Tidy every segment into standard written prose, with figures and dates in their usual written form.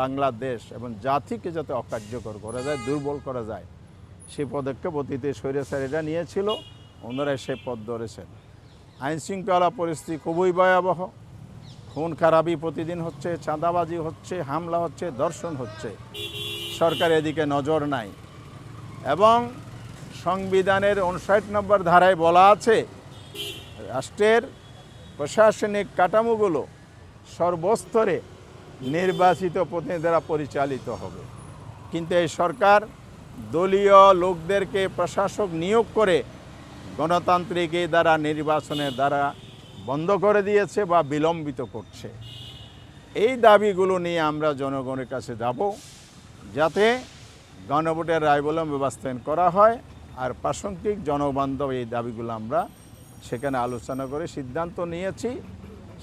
বাংলাদেশ এবং জাতিকে যাতে অকার্যকর করা যায়, দুর্বল করা যায়, সেই পদক্ষেপ অতীতে স্বৈরাচারীরা নিয়েছিল, ওনারা সেই পথ ধরেছেন। আইনশৃঙ্খলা পরিস্থিতি খুবই ভয়াবহ, খুন খারাপি প্রতিদিন হচ্ছে, চাঁদাবাজি হচ্ছে, হামলা হচ্ছে, ধর্ষণ হচ্ছে, সরকার এদিকে নজর নাই। এবং সংবিধানের 59 নম্বর ধারায় বলা আছে রাষ্ট্রের প্রশাসনিক কাঠামোগুলো সর্বস্তরে নির্বাচিত প্রতিনিধি দ্বারা পরিচালিত হবে। কিন্তু এই সরকার দলীয় লোকদেরকে প্রশাসক নিয়োগ করে গণতান্ত্রিক এই দ্বারা নির্বাচনের দ্বারা বন্ধ করে দিয়েছে বা বিলম্বিত করছে। এই দাবিগুলো নিয়ে আমরা জনগণের কাছে যাব, যাতে গণভোটের রায়বলম্বে বাস্তবায়ন করা হয়। আর প্রাসঙ্গিক জনবান্ধব এই দাবিগুলো আমরা সেখানে আলোচনা করে সিদ্ধান্ত নিয়েছি।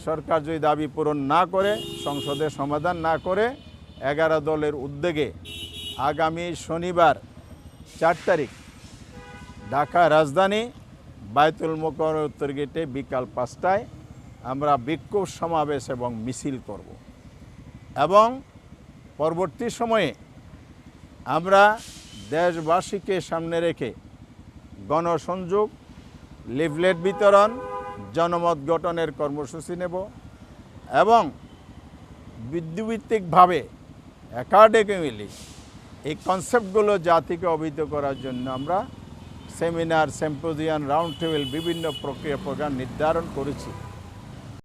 সরকার যদি দাবি পূরণ না করে, সংসদে সমাধান না করে, 11 দলের উদ্যোগে আগামী শনিবার 4 তারিখ ঢাকা রাজধানী বায়তুল মোকাররমের উত্তর গেটে বিকাল 5টায় আমরা বিক্ষোভ সমাবেশ এবং মিছিল করব। এবং পরবর্তী সময়ে আমরা দেশবাসীকে সামনে রেখে গণসংযোগ, লিফলেট বিতরণ, জনমত গঠনের কর্মসূচি নেব এবং বিদ্যুভিত্তিকভাবে একাডেমিলি এই কনসেপ্টগুলো জাতিকে অবহিত করার জন্য আমরা সেমিনার, সিম্পোজিয়াম, রাউন্ড টেবিল, বিভিন্ন প্রক্রিয়া প্রোগ্রাম নির্ধারণ করেছি।